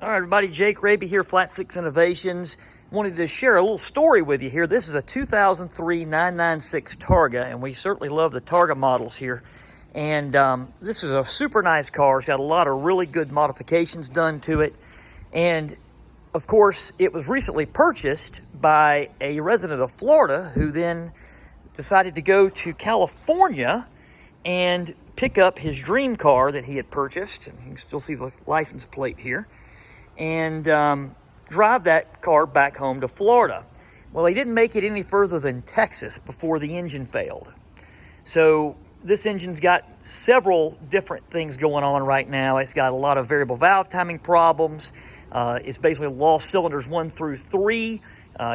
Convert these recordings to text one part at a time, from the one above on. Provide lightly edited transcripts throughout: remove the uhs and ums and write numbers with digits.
All right, everybody, Jake Raby here, Flat Six Innovations. Wanted to share a little story with you here. This is a 2003 996 Targa, and we certainly love the Targa models here. And this is a super nice car. It's got a lot of really good modifications done to it. And of course, it was recently purchased by a resident of Florida who then decided to go to California and pick up his dream car that he had purchased. And you can still see the license plate here. And drive that car back home to Florida. Well, he didn't make it any further than Texas before the engine failed. So this engine's got several different things going on right now. It's got a lot of variable valve timing problems. It's basically lost cylinders 1 through 3.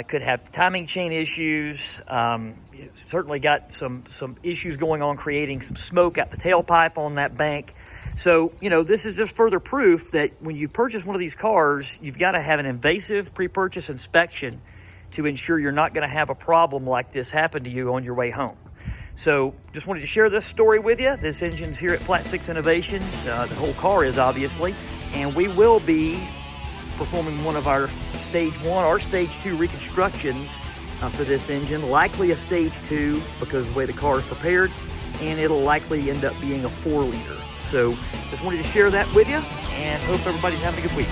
Could have timing chain issues. It's certainly got some issues going on, creating some smoke out the tailpipe on that bank. So, you know, this is just further proof that when you purchase one of these cars, you've got to have an invasive pre-purchase inspection to ensure you're not going to have a problem like this happen to you on your way home. So just wanted to share this story with you. This engine's here at Flat Six Innovations. The whole car is, obviously. And we will be performing one of our Stage 1 or Stage 2 reconstructions for this engine. Likely a Stage 2 because of the way the car is prepared. And it'll likely end up being a 4-liter. So just wanted to share that with you, and hope everybody's having a good week.